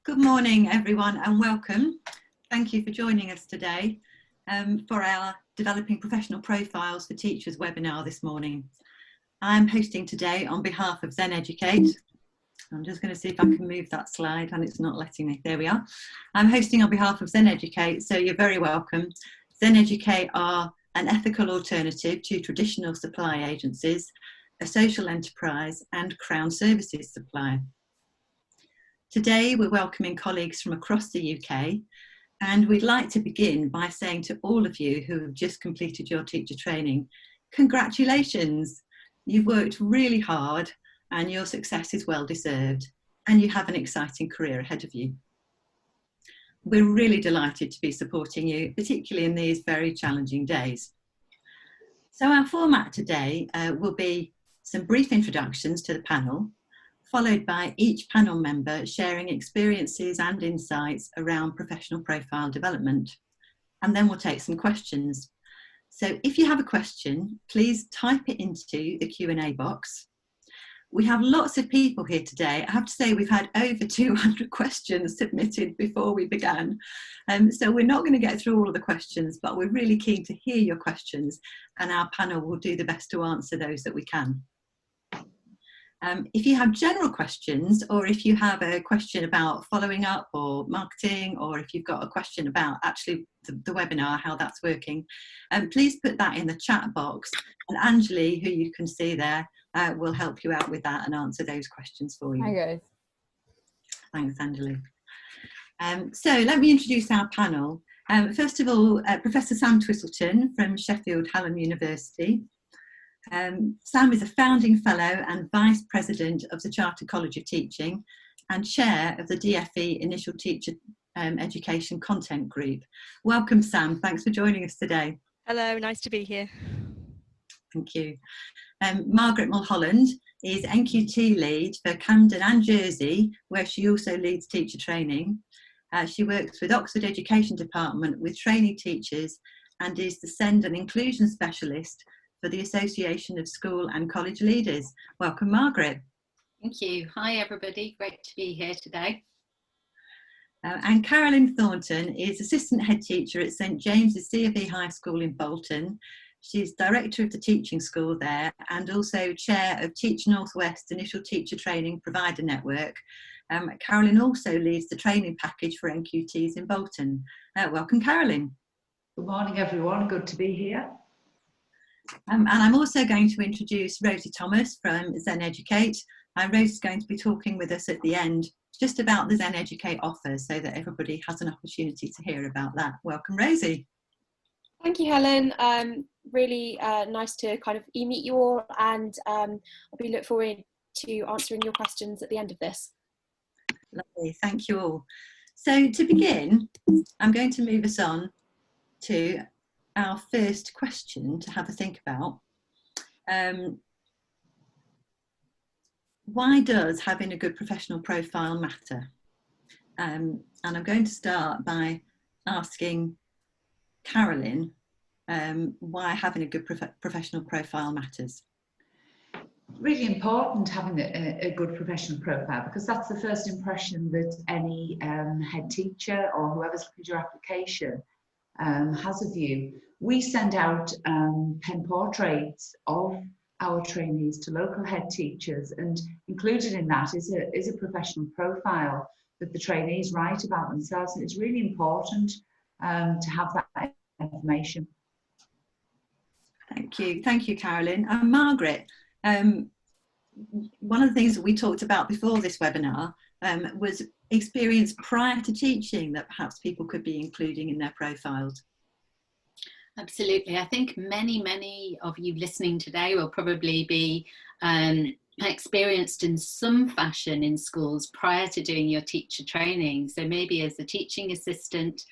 Good morning, everyone, and welcome. Thank you for joining us today for our Developing Professional Profiles for Teachers webinar this morning. I'm hosting today on behalf of Zen Educate. I'm just going to see if I can move that slide, and it's not letting me. There we are. I'm hosting on behalf of Zen Educate, so you're very welcome. Zen Educate are an ethical alternative to traditional supply agencies, a social enterprise, and Crown Services supplier. Today, we're welcoming colleagues from across the UK, and we'd like to begin by saying to all of you who have just completed your teacher training, congratulations. You've worked really hard and your success is well deserved, and you have an exciting career ahead of you. We're really delighted to be supporting you, particularly in these very challenging days. So our format today will be some brief introductions to the panel, followed by each panel member sharing experiences and insights around professional profile development. And then we'll take some questions. So if you have a question, please type it into the Q&A box. We have lots of people here today. I have to say we've had over 200 questions submitted before we began. So we're not going to get through all of the questions, but we're really keen to hear your questions, and our panel will do the best to answer those that we can. If you have general questions, or if you have a question about following up or marketing, or if you've got a question about actually the webinar, how that's working, please put that in the chat box, and Anjali, who you can see there, will help you out with that and answer those questions for you. Hi guys. Thanks, Anjali. So let me introduce our panel. First of all, Professor Sam Twistleton from Sheffield Hallam University. Sam is a founding fellow and vice president of the Chartered College of Teaching and chair of the DFE Initial Teacher Education Content Group. Welcome, Sam. Thanks for joining us today. Hello, nice to be here. Thank you. Margaret Mulholland is NQT lead for Camden and Jersey, where she also leads teacher training. She works with Oxford Education Department with trainee teachers and is the SEND and inclusion specialist for the Association of School and College Leaders. Welcome, Margaret. Thank you. Hi, everybody. Great to be here today. And Carolyn Thornton is Assistant Head Teacher at St James's C of E High School in Bolton. She's Director of the Teaching School there and also Chair of Teach Northwest Initial Teacher Training Provider Network. Carolyn also leads the training package for NQTs in Bolton. Welcome, Carolyn. Good morning, everyone. Good to be here. And I'm also going to introduce Rosie Thomas from Zen Educate. Rosie's going to be talking with us at the end just about the Zen Educate offer so that everybody has an opportunity to hear about that. Welcome, Rosie. Thank you, Helen. Really nice to kind of meet you all, and I'll be look forward to answering your questions at the end of this. Lovely, thank you all. So to begin, I'm going to move us on to our first question to have a think about. Why does having a good professional profile matter? And I'm going to start by asking Carolyn why having a good professional profile matters. Really important having a good professional profile, because that's the first impression that any head teacher or whoever's looking at your application has of you. We send out pen portraits of our trainees to local head teachers, and included in that is a professional profile that the trainees write about themselves, and it's really important to have that information. Thank you, Carolyn. And Margaret, one of the things that we talked about before this webinar was experience prior to teaching that perhaps people could be including in their profiles. Absolutely. I think many of you listening today will probably be experienced in some fashion in schools prior to doing your teacher training. So maybe as a teaching assistant,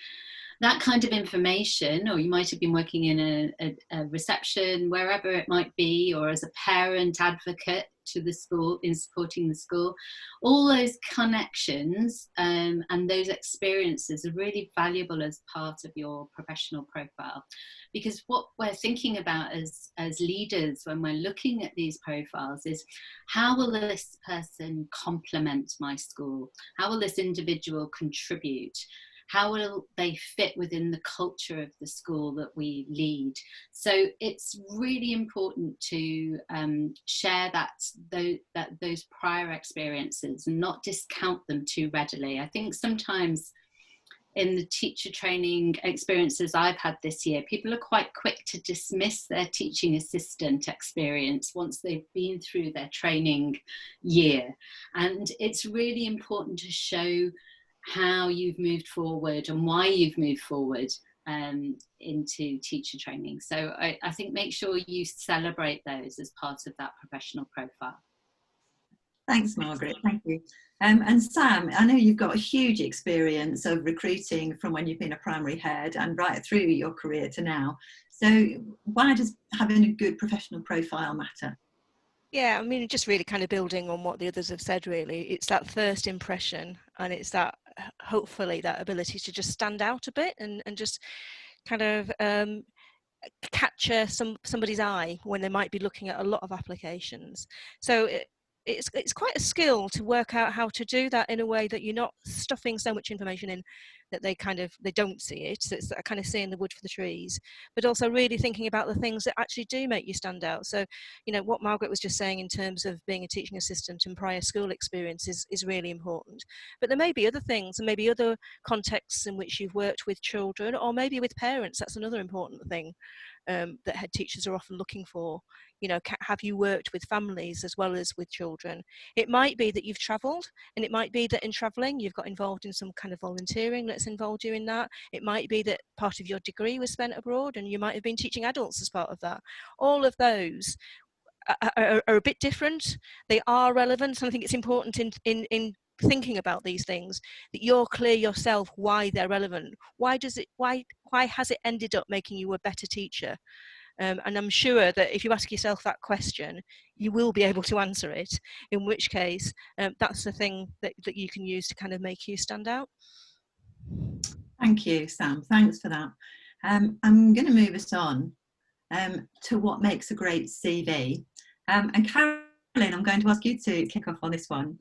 that kind of information, or you might have been working in a reception, wherever it might be, or as a parent advocate, to the school, in supporting the school. All those connections and those experiences are really valuable as part of your professional profile, because what we're thinking about as leaders when we're looking at these profiles is, how will this person complement my school? How will this individual contribute? How will they fit within the culture of the school that we lead? So it's really important to share those prior experiences and not discount them too readily. I think sometimes in the teacher training experiences I've had this year, people are quite quick to dismiss their teaching assistant experience once they've been through their training year. And it's really important to show how you've moved forward and why you've moved forward into teacher training. So I think make sure you celebrate those as part of that professional profile. Thanks, Margaret. Thank you. And Sam, I know you've got a huge experience of recruiting from when you've been a primary head and right through your career to now. So why does having a good professional profile matter? Yeah, I mean, just really kind of building on what the others have said, really. It's that first impression, and it's that, hopefully, that ability to just stand out a bit and just kind of capture somebody's eye when they might be looking at a lot of applications. So it's quite a skill to work out how to do that in a way that you're not stuffing so much information in that they don't see it. So it's that kind of seeing the wood for the trees, but also really thinking about the things that actually do make you stand out. So, you know, what Margaret was just saying in terms of being a teaching assistant and prior school experience is really important. But there may be other things, and maybe other contexts in which you've worked with children, or maybe with parents. That's another important thing that head teachers are often looking for. You know, have you worked with families as well as with children? It might be that you've travelled, and it might be that in travelling you've got involved in some kind of volunteering that's involved you in that. It might be that part of your degree was spent abroad and you might have been teaching adults as part of that. All of those are a bit different. They are relevant, and I think it's important in thinking about these things that you're clear yourself why they're relevant. Why has it ended up making you a better teacher? And I'm sure that if you ask yourself that question, you will be able to answer it, in which case that's the thing that you can use to kind of make you stand out. Thank you, Sam. Thanks for that. I'm going to move us on to what makes a great CV. And Carolyn, I'm going to ask you to kick off on this one.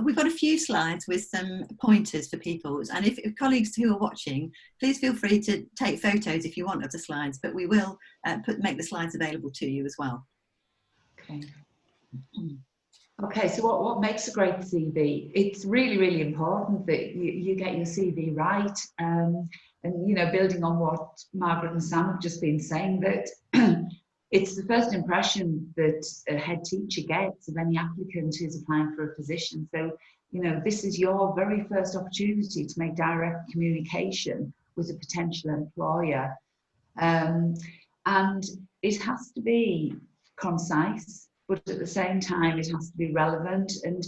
We've got a few slides with some pointers for people, and if colleagues who are watching, please feel free to take photos if you want of the slides, but we will make the slides available to you as well. Okay, so what makes a great CV? It's really, really important that you get your CV right. And, you know, building on what Margaret and Sam have just been saying, that it's the first impression that a head teacher gets of any applicant who's applying for a position. So, you know, this is your very first opportunity to make direct communication with a potential employer. And it has to be concise, but at the same time, it has to be relevant. And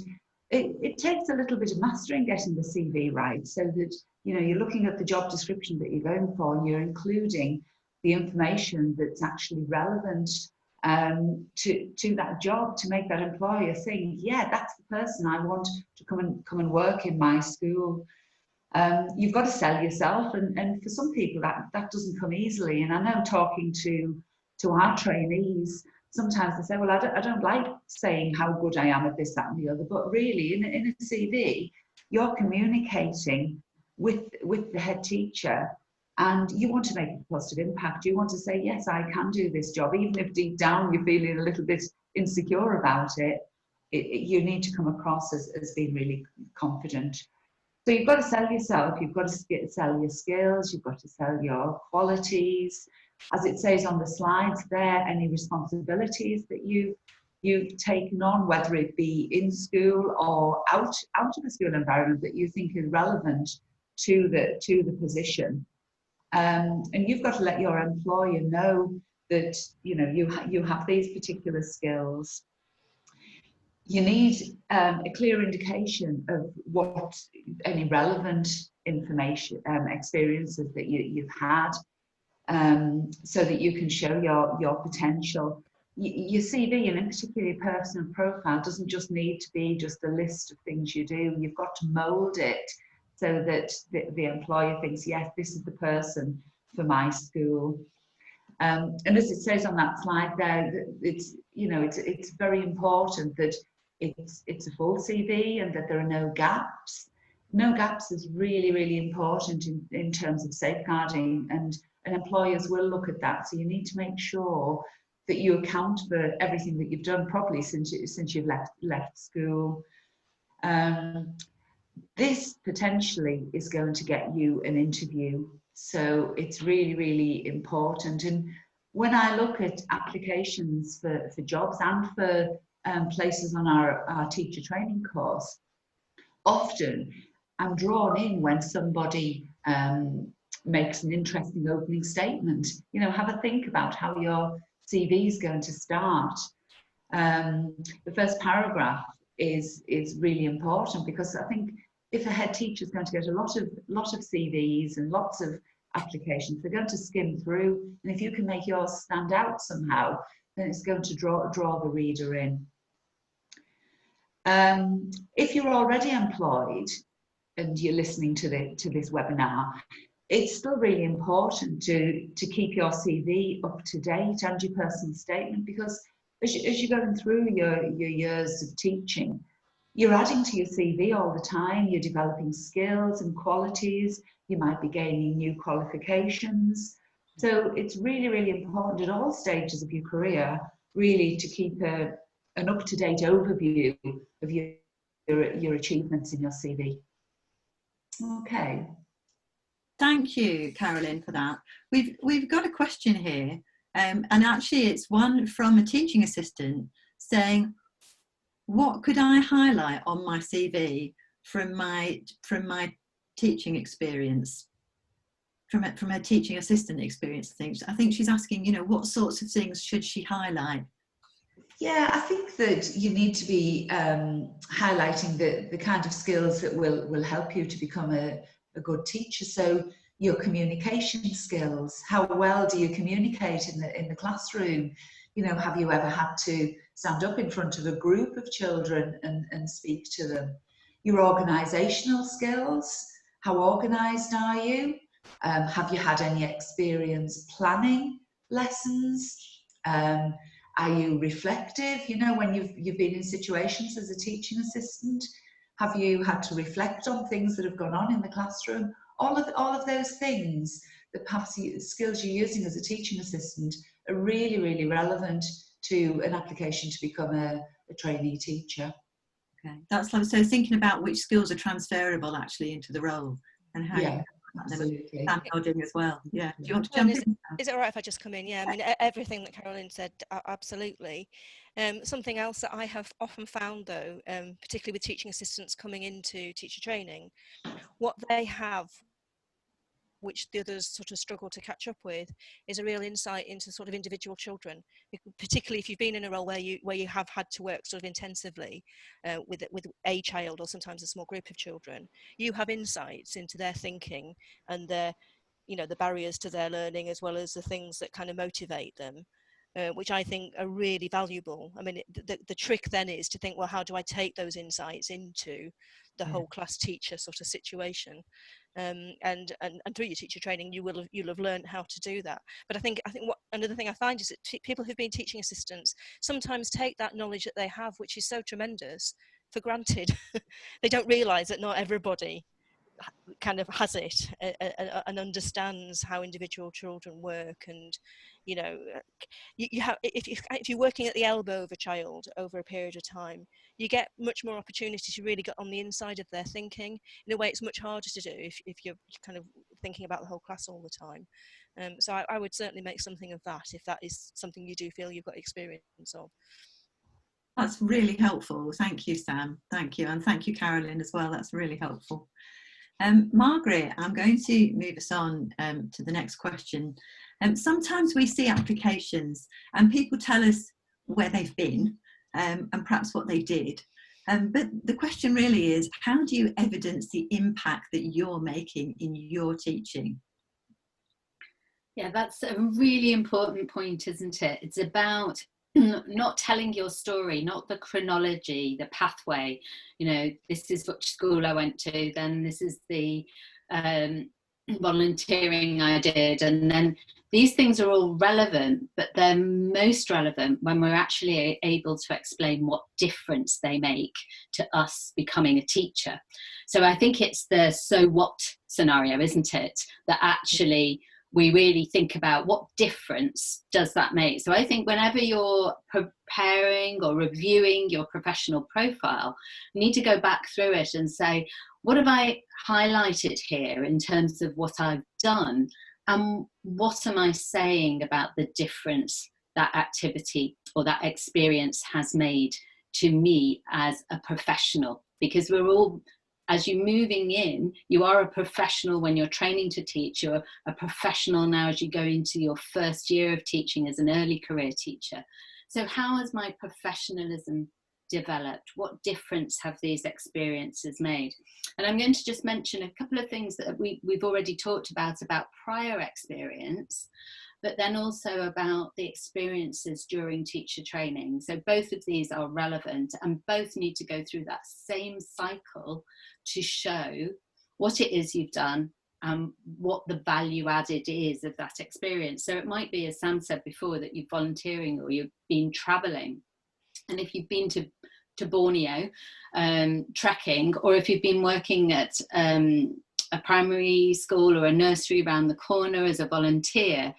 it takes a little bit of mastering getting the CV right, so that, you know, you're looking at the job description that you're going for and you're including the information that's actually relevant to that job, to make that employer think, yeah, that's the person I want to come and work in my school. You've got to sell yourself, and for some people that doesn't come easily. And I know, talking to our trainees, sometimes they say, well, I don't like saying how good I am at this, that and the other, but really in a CV, you're communicating with the head teacher, and you want to make a positive impact. You want to say, yes, I can do this job, even if deep down you're feeling a little bit insecure about it. You need to come across as being really confident. So you've got to sell yourself, you've got to sell your skills, you've got to sell your qualities. As it says on the slides there, any responsibilities that you've taken on, whether it be in school or out of the school environment, that you think is relevant to the position. And you've got to let your employer know that, you know, you have these particular skills. You need a clear indication of what any relevant information, experiences that you've had, so that you can show your potential. your CV, and in particular your personal profile, doesn't just need to be just a list of things you do. You've got to mould it so that the employer thinks, yes, this is the person for my school. And as it says on that slide there, it's very important that it's a full CV and that there are no gaps. No gaps is really, really important in terms of safeguarding, and employers will look at that. So you need to make sure that you account for everything that you've done properly since you've left school. This potentially is going to get you an interview, so it's really, really important. And when I look at applications for jobs and for places on our teacher training course, often I'm drawn in when somebody makes an interesting opening statement. You know, have a think about how your CV is going to start. The first paragraph is really important, because I think if a head teacher is going to get a lot of CVs and lots of applications, they're going to skim through, and if you can make yours stand out somehow, then it's going to draw the reader in. If you're already employed and you're listening to this webinar, it's still really important to keep your CV up to date and your personal statement, because as you're going through your years of teaching, you're adding to your CV all the time. You're developing skills and qualities. You might be gaining new qualifications. So it's really, really important at all stages of your career, really, to keep an up-to-date overview of your achievements in your CV. Okay. Thank you, Carolyn, for that. We've got a question here, and actually it's one from a teaching assistant saying, what could I highlight on my CV from my teaching experience, from her teaching assistant experience? I think she's asking, you know, what sorts of things should she highlight? Yeah, I think that you need to be highlighting the kind of skills that will help you to become a good teacher. So your communication skills, how well do you communicate in the classroom? You know, have you ever had to stand up in front of a group of children and speak to them? Your organisational skills, how organised are you? Have you had any experience planning lessons? Are you reflective? You know, when you've been in situations as a teaching assistant, have you had to reflect on things that have gone on in the classroom? All of those things that perhaps the skills you're using as a teaching assistant are really, really relevant to an application to become a trainee teacher. Okay, that's lovely. So thinking about which skills are transferable actually into the role, and how you absolutely. doing as well. Yeah. Do you want to jump in? Is it all right if I just come in? Yeah, I mean, everything that Carolyn said, absolutely. Something else that I have often found, though, particularly with teaching assistants coming into teacher training, what they have, which the others sort of struggle to catch up with, is a real insight into sort of individual children, particularly if you've been in a role where you have had to work sort of intensively with a child, or sometimes a small group of children. You have insights into their thinking and their, you know, the barriers to their learning, as well as the things that kind of motivate them, which I think are really valuable. I mean, the trick then is to think, well, how do I take those insights into the whole class teacher sort of situation? And through your teacher training, you'll have learned how to do that. But I think what another thing I find is that people who've been teaching assistants sometimes take that knowledge that they have, which is so tremendous, for granted. They don't realise that not everybody kind of has it and understands how individual children work. And you know, you have, if you're working at the elbow of a child over a period of time, you get much more opportunity to really get on the inside of their thinking in a way it's much harder to do if you're kind of thinking about the whole class all the time. So I would certainly make something of that if that is something you do feel you've got experience of. That's really helpful. Thank you, Sam. Thank you. And thank you, Carolyn, as well. That's really helpful. Margaret, I'm going to move us on to the next question. Sometimes we see applications and people tell us where they've been and perhaps what they did. But the question really is, how do you evidence the impact that you're making in your teaching? Yeah, that's a really important point, isn't it? It's about not telling your story, not the chronology, the pathway. You know, this is which school I went to, then this is the volunteering I did, and then these things are all relevant, but they're most relevant when we're actually able to explain what difference they make to us becoming a teacher. So I think it's the so what scenario, isn't it, that actually we really think about what difference does that make. So I think whenever you're preparing or reviewing your professional profile, you need to go back through it and say, what have I highlighted here in terms of what I've done? And what am I saying about the difference that activity or that experience has made to me as a professional? Because we're all, as you're moving in, you are a professional when you're training to teach. You're a professional now as you go into your first year of teaching as an early career teacher. So how has my professionalism developed? What difference have these experiences made? And I'm going to just mention a couple of things that we've already talked about prior experience, but then also about the experiences during teacher training. So both of these are relevant and both need to go through that same cycle to show what it is you've done and what the value added is of that experience. So it might be, as Sam said before, that you're volunteering or you've been traveling. And if you've been to Borneo trekking, or if you've been working at a primary school or a nursery around the corner as a volunteer,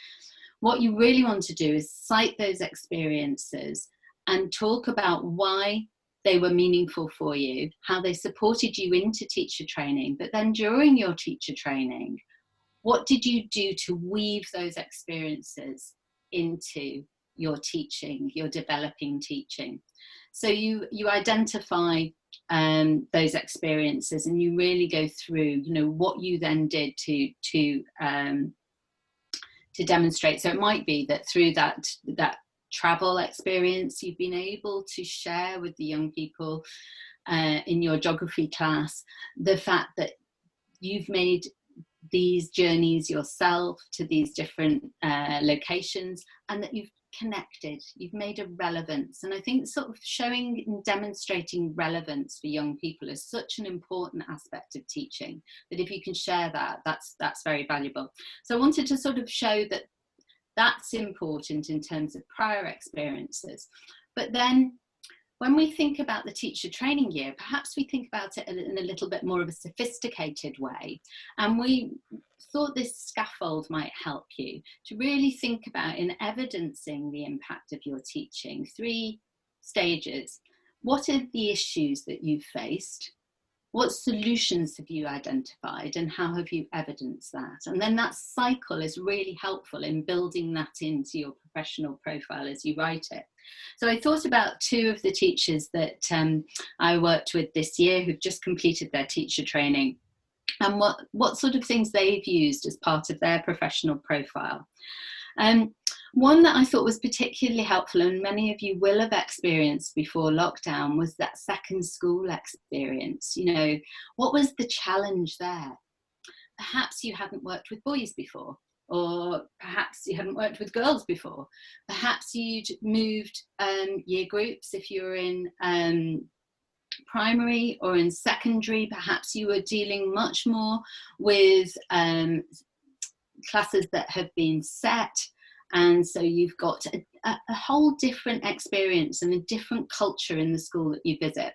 what you really want to do is cite those experiences and talk about why they were meaningful for you, how they supported you into teacher training, but then during your teacher training, what did you do to weave those experiences into your teaching, your developing teaching? So you identify those experiences and you really go through, you know, what you then did to demonstrate. So it might be that through that travel experience, you've been able to share with the young people in your geography class the fact that you've made these journeys yourself to these different locations, and that you've connected, you've made a relevance. And I think sort of showing and demonstrating relevance for young people is such an important aspect of teaching, that if you can share that, that's very valuable. So I wanted to sort of show that that's important in terms of prior experiences. But then when we think about the teacher training year, perhaps we think about it in a little bit more of a sophisticated way. And we thought this scaffold might help you to really think about, in evidencing the impact of your teaching, 3 stages. What are the issues that you've faced? What solutions have you identified, and how have you evidenced that? And then that cycle is really helpful in building that into your professional profile as you write it. So I thought about 2 of the teachers that I worked with this year who've just completed their teacher training, and what sort of things they've used as part of their professional profile. One that I thought was particularly helpful, and many of you will have experienced before lockdown, was that second school experience. You know, what was the challenge there? Perhaps you hadn't worked with boys before, or perhaps you hadn't worked with girls before. Perhaps you'd moved year groups if you're in primary or in secondary. Perhaps you were dealing much more with classes that have been set, and so you've got a whole different experience and a different culture in the school that you visit.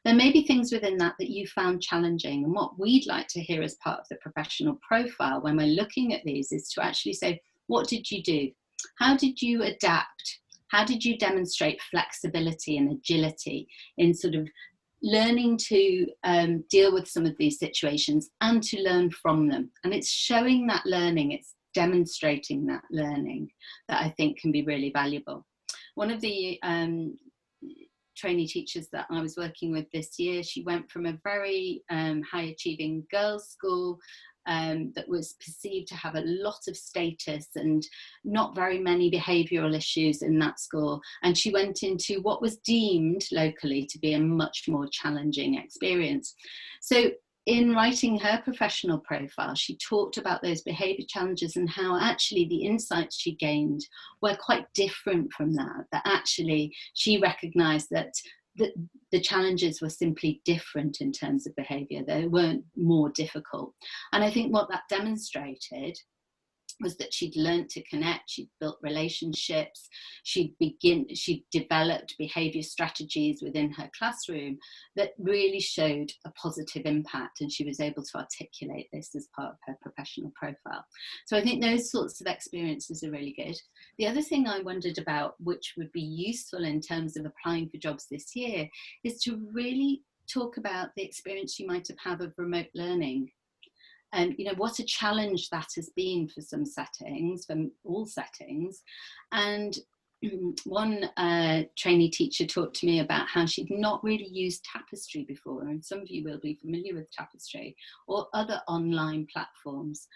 There may be things within that you found challenging, and what we'd like to hear as part of the professional profile when we're looking at these is to actually say, what did you do? How did you adapt? How did you demonstrate flexibility and agility in sort of learning to deal with some of these situations and to learn from them? And it's showing that learning, it's demonstrating that learning that I think can be really valuable. One of the trainee teachers that I was working with this year, she went from a very high achieving girls' school that was perceived to have a lot of status and not very many behavioural issues in that school, and she went into what was deemed locally to be a much more challenging experience. So in writing her professional profile, she talked about those behaviour challenges and how actually the insights she gained were quite different from that, that actually she recognised that the challenges were simply different in terms of behaviour. They weren't more difficult. And I think what that demonstrated was that she'd learned to connect, she'd built relationships, she'd developed behaviour strategies within her classroom that really showed a positive impact, and she was able to articulate this as part of her professional profile. So I think those sorts of experiences are really good. The other thing I wondered about, which would be useful in terms of applying for jobs this year, is to really talk about the experience you might have had of remote learning. And you know, what a challenge that has been for some settings, for all settings. And one trainee teacher talked to me about how she'd not really used Tapestry before, and some of you will be familiar with Tapestry or other online platforms,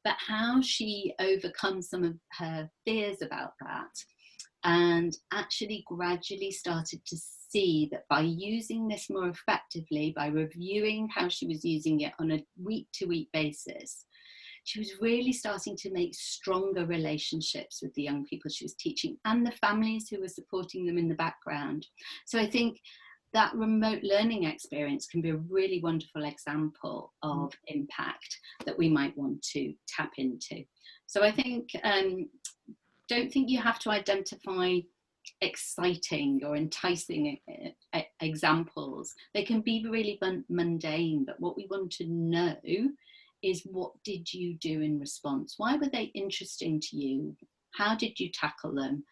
but how she overcome some of her fears about that and actually gradually started to see that by using this more effectively, by reviewing how she was using it on a week-to-week basis, she was really starting to make stronger relationships with the young people she was teaching and the families who were supporting them in the background. So I think that remote learning experience can be a really wonderful example of impact that we might want to tap into. So I think don't think you have to identify exciting or enticing examples. They can be really mundane, but what we want to know is, what did you do in response? Why were they interesting to you? How did you tackle them?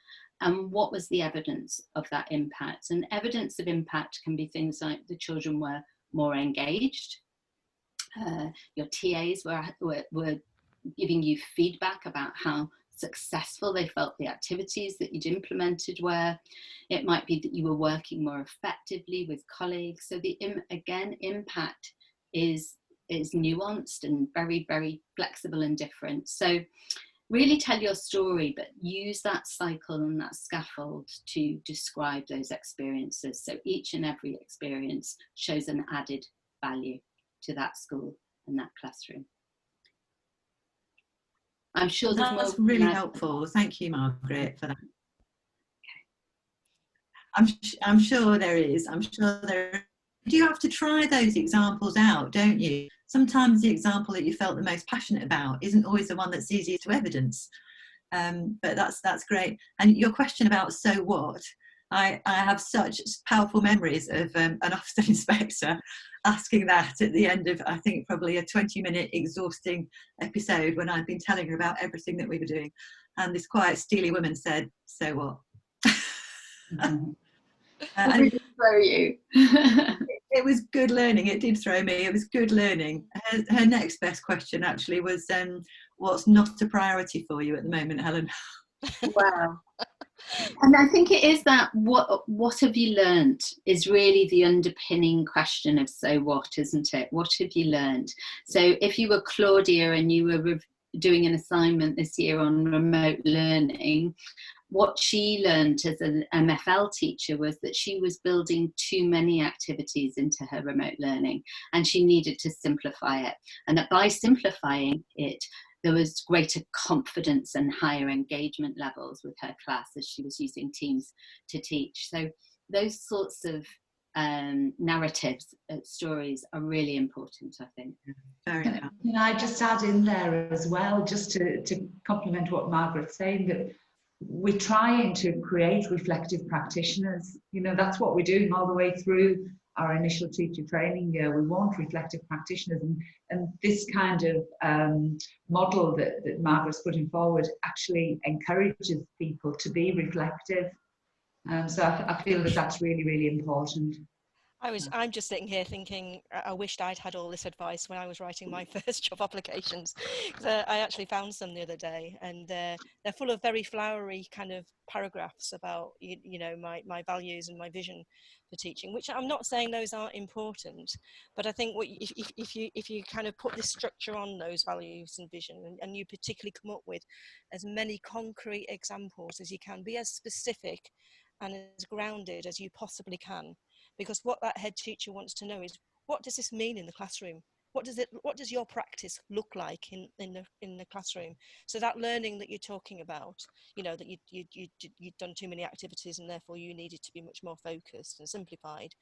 And what was the evidence of that impact? And evidence of impact can be things like the children were more engaged, your TAs were giving you feedback about how successful they felt the activities that you'd implemented were. It might be that you were working more effectively with colleagues. So again, impact is nuanced and very, very flexible and different. So really tell your story, but use that cycle and that scaffold to describe those experiences. So each and every experience shows an added value to that school and that classroom. I'm sure there's more. That's really helpful. Thank you, Margaret, for that. I'm sure there is. I'm sure there. You have to try those examples out, don't you? Sometimes the example that you felt the most passionate about isn't always the one that's easiest to evidence. But that's great. And your question about so what? I have such powerful memories of an Ofsted inspector asking that at the end of, I think, probably a 20-minute exhausting episode when I'd been telling her about everything that we were doing. And this quiet, steely woman said, "So what?" And it did throw you. It was good learning. It did throw me. It was good learning. Her next best question actually was, what's not a priority for you at the moment, Helen? Wow. And I think it is that what have you learned is really the underpinning question of so what, isn't it? What have you learned? So if you were Claudia and you were doing an assignment this year on remote learning, what she learned as an MFL teacher was that she was building too many activities into her remote learning, and she needed to simplify it. And that by simplifying it, there was greater confidence and higher engagement levels with her class as she was using Teams to teach. So those sorts of narratives, stories are really important, I think. Can I just add in there as well, just to complement what Margaret's saying, that we're trying to create reflective practitioners. You know, that's what we're doing all the way through our initial teacher training year. We want reflective practitioners, and this kind of model that Margaret's putting forward actually encourages people to be reflective. So I feel that that's really, really important. I'm just sitting here thinking, I wished I'd had all this advice when I was writing my first job applications, because I actually found some the other day, and they're full of very flowery kind of paragraphs about you know my values and my vision for teaching, which I'm not saying those aren't important, but I think if you kind of put this structure on those values and vision, and you particularly come up with as many concrete examples as you can, be as specific and as grounded as you possibly can. Because what that head teacher wants to know is, what does this mean in the classroom? what does your practice look like in the classroom? So that learning that you're talking about, you know, that you'd done too many activities and therefore you needed to be much more focused and simplified.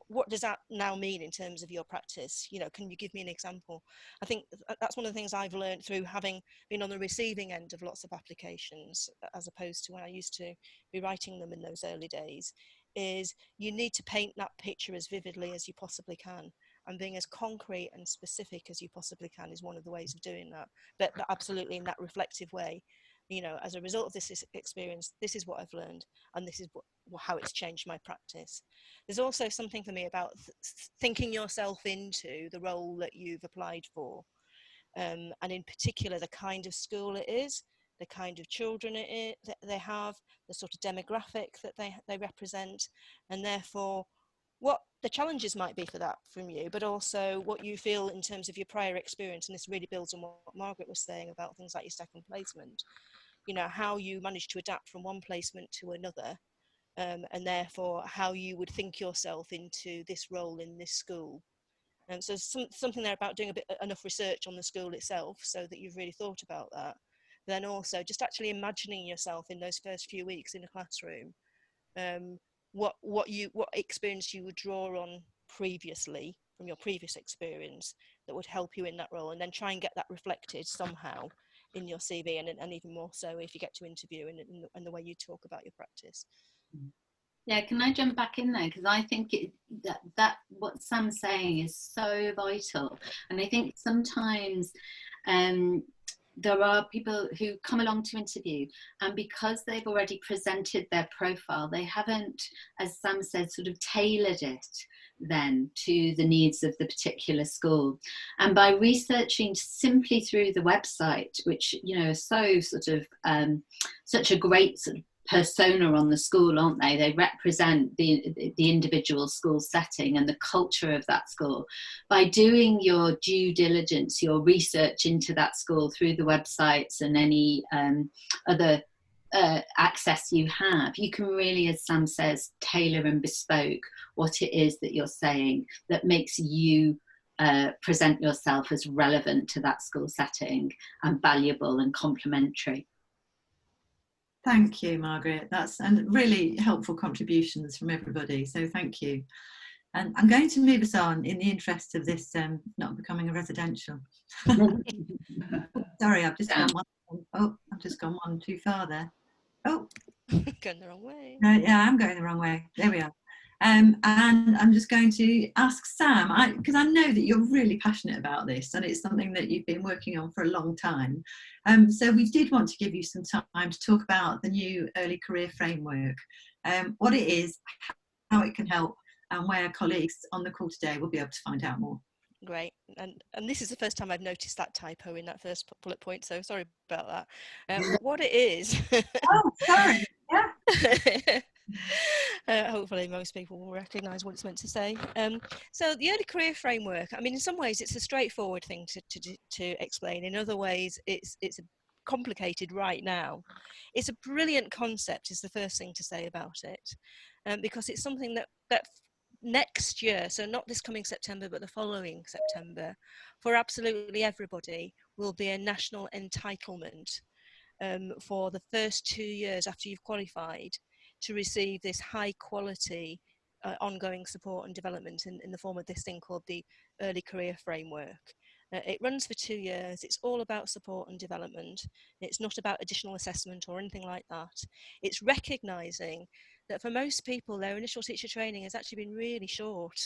What does that now mean in terms of your practice? You know, can you give me an example? I think that's one of the things I've learned through having been on the receiving end of lots of applications, as opposed to when I used to be writing them in those early days, is you need to paint that picture as vividly as you possibly can. And being as concrete and specific as you possibly can is one of the ways of doing that. But absolutely in that reflective way, you know, as a result of this experience, this is what I've learned, and this is how it's changed my practice. There's also something for me about thinking yourself into the role that you've applied for, and in particular the kind of school it is, the kind of children it is, that they have, the sort of demographic that they represent, and therefore what the challenges might be for that from you, but also what you feel in terms of your prior experience. And this really builds on what Margaret was saying about things like your second placement, you know, how you manage to adapt from one placement to another, and therefore how you would think yourself into this role in this school. And so something there about doing enough research on the school itself so that you've really thought about that. Then also just actually imagining yourself in those first few weeks in a classroom, what experience you would draw on previously from your previous experience that would help you in that role, and then try and get that reflected somehow in your CV, and even more so if you get to interview and the way you talk about your practice. Yeah, can I jump back in there? Because I think that what Sam's saying is so vital. And I think sometimes there are people who come along to interview, and because they've already presented their profile, they haven't, as Sam said, sort of tailored it then to the needs of the particular school. And by researching simply through the website, which, you know, is so sort of such a great sort of persona on the school, aren't they? They represent the individual school setting and the culture of that school. By doing your due diligence, your research into that school through the websites and any other access you have, you can really, as Sam says, tailor and bespoke what it is that you're saying that makes you present yourself as relevant to that school setting and valuable and complementary. Thank you, Margaret. And really helpful contributions from everybody. So thank you. And I'm going to move us on in the interest of this not becoming a residential. Sorry, I've just gone one too far there. Oh, going the wrong way. Yeah, I'm going the wrong way. There we are. And I'm just going to ask Sam, because I know that you're really passionate about this and it's something that you've been working on for a long time. So we did want to give you some time to talk about the new early career framework, what it is, how it can help, and where colleagues on the call today will be able to find out more. Great. And this is the first time I've noticed that typo in that first bullet point, so sorry about that. What it is... Oh, sorry. Yeah. Hopefully most people will recognise what it's meant to say. So the early career framework, I mean, in some ways it's a straightforward thing to explain. In other ways it's complicated right now. It's a brilliant concept is the first thing to say about it, because it's something that next year, so not this coming September but the following September, for absolutely everybody will be a national entitlement for the first 2 years after you've qualified to receive this high quality ongoing support and development in the form of this thing called the early career framework. It runs for 2 years. It's all about support and development. It's not about additional assessment or anything like that. It's recognising that for most people their initial teacher training has actually been really short.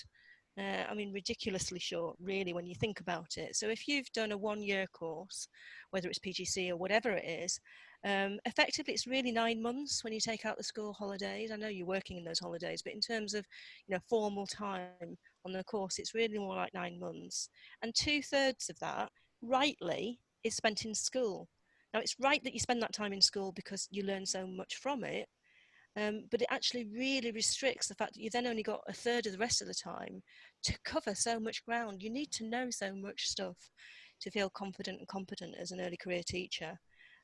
I mean, ridiculously short, really, when you think about it. So if you've done a 1 year course, whether it's PGC or whatever it is, effectively it's really 9 months when you take out the school holidays. I know you're working in those holidays, but in terms of, you know, formal time on the course, it's really more like 9 months. And 2/3 of that, rightly, is spent in school. Now, it's right that you spend that time in school because you learn so much from it. But it actually really restricts the fact that you've then only got 1/3 of the rest of the time to cover so much ground. You need to know so much stuff to feel confident and competent as an early career teacher.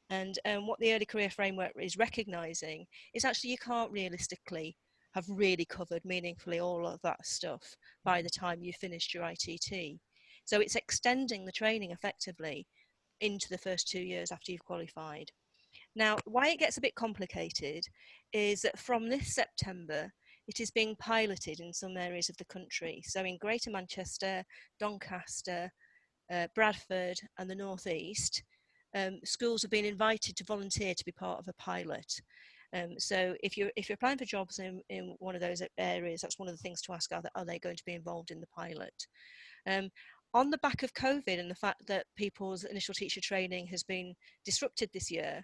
And what the early career framework is recognising is actually you can't realistically have really covered meaningfully all of that stuff by the time you finished your ITT. So it's extending the training effectively into the first 2 years after you've qualified. Now, why it gets a bit complicated is that from this September, it is being piloted in some areas of the country. So in Greater Manchester, Doncaster, Bradford and the North East, schools have been invited to volunteer to be part of a pilot. So if you're applying for jobs in one of those areas, that's one of the things to ask, are they going to be involved in the pilot? On the back of COVID and the fact that people's initial teacher training has been disrupted this year,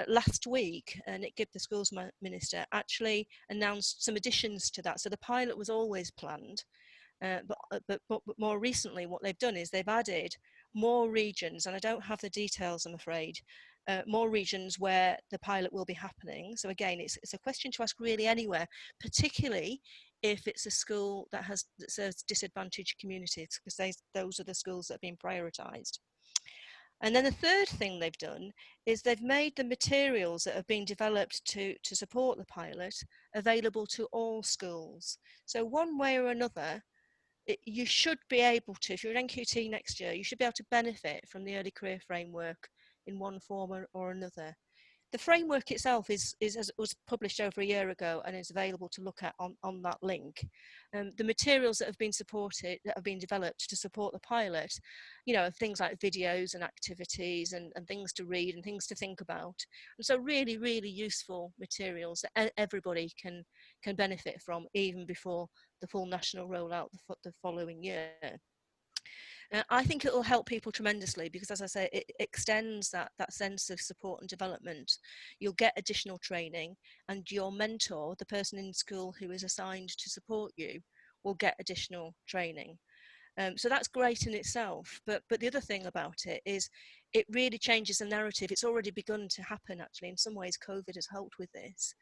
last week, Nick Gibb, the schools minister, actually announced some additions to that. So the pilot was always planned, but more recently what they've done is they've added more regions, and I don't have the details, I'm afraid, more regions where the pilot will be happening. So again, it's a question to ask really anywhere, particularly if it's a school that serves disadvantaged communities, because those are the schools that have been prioritised. And then the third thing they've done is they've made the materials that have been developed to support the pilot available to all schools. So one way or another, you should be able to, if you're an NQT next year, you should be able to benefit from the early career framework in one form or another. The framework itself was published over a year ago and is available to look at on that link. The materials that have been developed to support the pilot, things like videos and activities and things to read and things to think about. And so really, really useful materials that everybody can benefit from even before the full national rollout the following year. I think it will help people tremendously because, as I say, it extends that sense of support and development. You'll get additional training, and your mentor, the person in school who is assigned to support you, will get additional training. So that's great in itself. But the other thing about it is it really changes the narrative. It's already begun to happen, actually. In some ways, COVID has helped with this.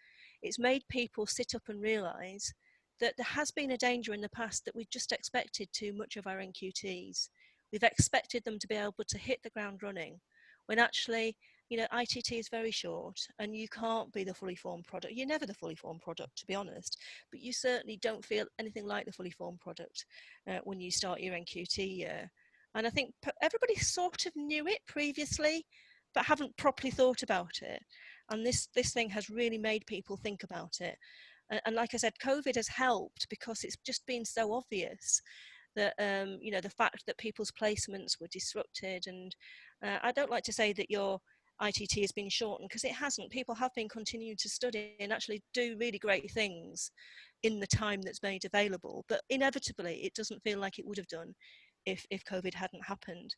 It's made people sit up and realise that there has been a danger in the past that we've just expected too much of our NQTs. We've expected them to be able to hit the ground running, when actually, ITT is very short and you can't be the fully formed product. You're never the fully formed product, to be honest, but you certainly don't feel anything like the fully formed product when you start your NQT year. And I think everybody sort of knew it previously, but haven't properly thought about it. And this thing has really made people think about it. And like I said, COVID has helped because it's just been so obvious that, the fact that people's placements were disrupted. And I don't like to say that your ITT has been shortened, because it hasn't. People have been continuing to study and actually do really great things in the time that's made available. But inevitably, it doesn't feel like it would have done if COVID hadn't happened.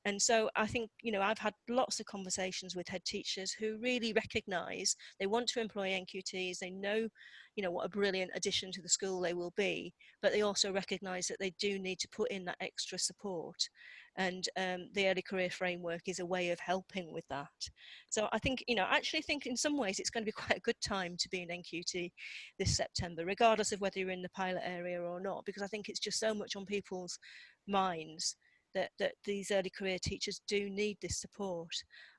And so I think, I've had lots of conversations with head teachers who really recognise they want to employ NQTs. They know, what a brilliant addition to the school they will be, but they also recognise that they do need to put in that extra support. And the early career framework is a way of helping with that. So I think, I actually think in some ways it's going to be quite a good time to be an NQT this September, regardless of whether you're in the pilot area or not, because I think it's just so much on people's minds that these early career teachers do need this support.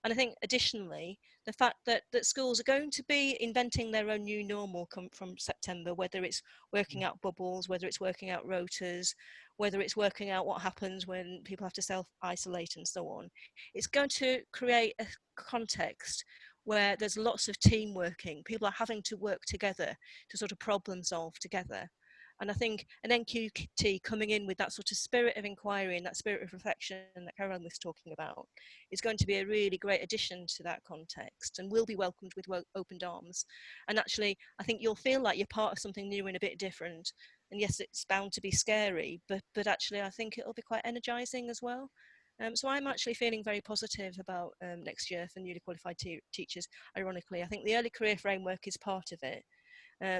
And I think additionally, the fact that schools are going to be inventing their own new normal from September, whether it's working out bubbles, whether it's working out rotas, whether it's working out what happens when people have to self-isolate and so on. It's going to create a context where there's lots of team working. People are having to work together to sort of problem solve together. And I think an NQT coming in with that sort of spirit of inquiry and that spirit of reflection that Caroline was talking about is going to be a really great addition to that context and will be welcomed with open arms. And actually, I think you'll feel like you're part of something new and a bit different. And yes, it's bound to be scary, but actually I think it'll be quite energising as well. So I'm actually feeling very positive about next year for newly qualified teachers. Ironically, I think the early career framework is part of it.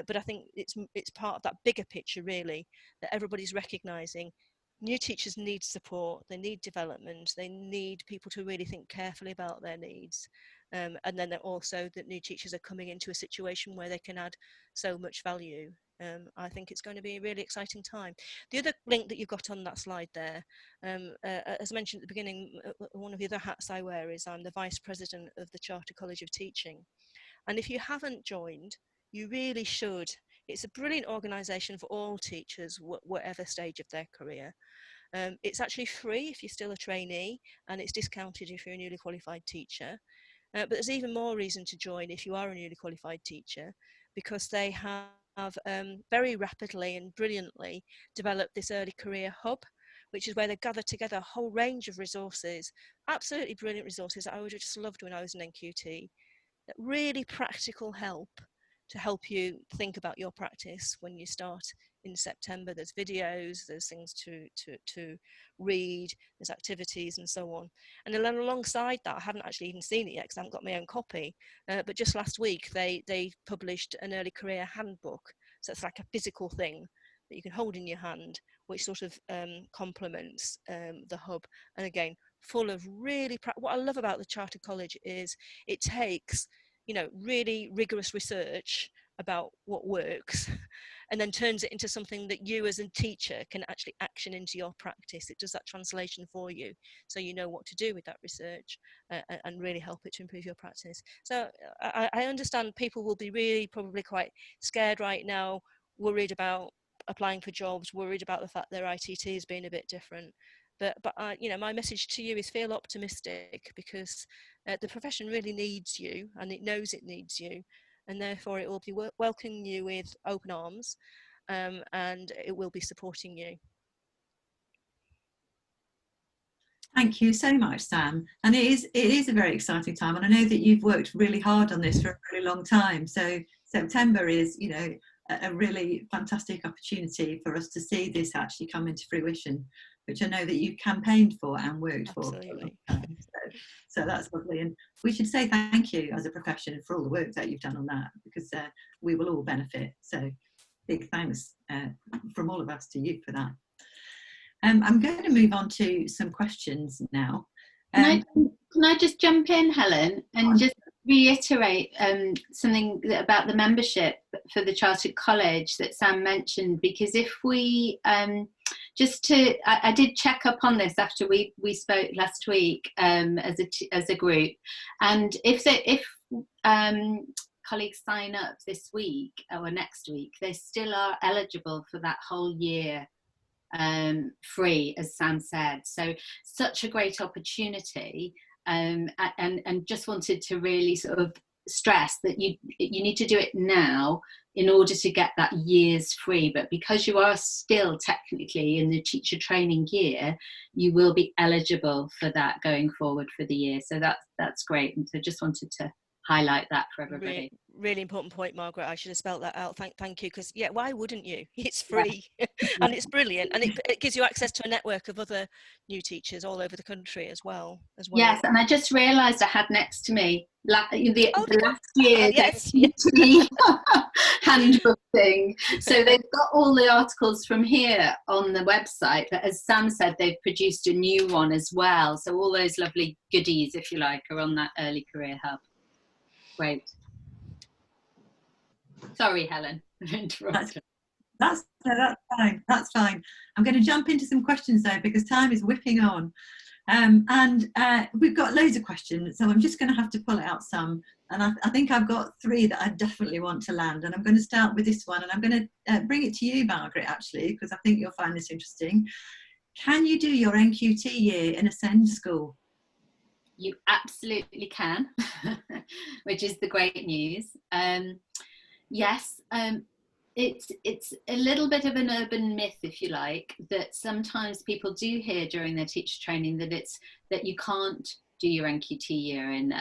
But I think it's part of that bigger picture, really, that everybody's recognising new teachers need support, they need development, they need people to really think carefully about their needs. And then also that new teachers are coming into a situation where they can add so much value. I think it's going to be a really exciting time. The other link that you've got on that slide there, as mentioned at the beginning, one of the other hats I wear is I'm the Vice President of the Charter College of Teaching. And if you haven't joined, you really should. It's a brilliant organisation for all teachers, whatever stage of their career. It's actually free if you're still a trainee, and it's discounted if you're a newly qualified teacher. But there's even more reason to join if you are a newly qualified teacher, because they have very rapidly and brilliantly developed this early career hub, which is where they gather together a whole range of resources, absolutely brilliant resources that I would have just loved when I was an NQT, that really practical help to help you think about your practice when you start in September. There's videos, there's things to read, there's activities and so on. And then alongside that, I hadn't actually even seen it yet because I haven't got my own copy, but just last week they published an early career handbook. So it's like a physical thing that you can hold in your hand, which sort of complements the hub. And again, full of really, what I love about the Chartered College is it takes, you know, really rigorous research about what works and then turns it into something that you as a teacher can actually action into your practice. It does that translation for you, so you know what to do with that research and really help it to improve your practice. So I understand people will be really probably quite scared right now, worried about applying for jobs, worried about the fact their ITT has been a bit different. But you know, my message to you is feel optimistic, because the profession really needs you, and it knows it needs you, and therefore it will be welcoming you with open arms, and it will be supporting you. Thank you so much, Sam. And it is a very exciting time, and I know that you've worked really hard on this for a really long time. So September is, you know, a really fantastic opportunity for us to see this actually come into fruition, which I know that you campaigned for and worked Absolutely. for. So that's lovely, and we should say thank you as a profession for all the work that you've done on that, because we will all benefit. So big thanks from all of us to you for that. I'm going to move on to some questions now. Can I just jump in, Helen, and just reiterate something about the membership for the Chartered College that Sam mentioned? Because if we I did check up on this after we spoke last week as a group, and if colleagues sign up this week or next week, they still are eligible for that whole year free, as Sam said. So such a great opportunity, and just wanted to really sort of stress that you need to do it now in order to get that year's free. But because you are still technically in the teacher training year, you will be eligible for that going forward for the year. So that's great, and so just wanted to highlight that for everybody. Really important point, Margaret. I should have spelled that out. Thank you, because yeah, why wouldn't you? It's free. And it's brilliant, and it gives you access to a network of other new teachers all over the country as well. Yes, and I just realised I had next to me last year's yes. handbook thing. So they've got all the articles from here on the website, but as Sam said, they've produced a new one as well. So all those lovely goodies, if you like, are on that early career hub. Great. Sorry, Helen. That's fine. That's fine. I'm going to jump into some questions though, because time is whipping on, and we've got loads of questions, so I'm just going to have to pull out some. And I think I've got 3 that I definitely want to land, and I'm going to start with this one, and I'm going to bring it to you, Margaret, actually, because I think you'll find this interesting. Can you do your NQT year in a Zen school? You absolutely can, which is the great news. Yes, it's a little bit of an urban myth, if you like, that sometimes people do hear during their teacher training that you can't do your NQT year in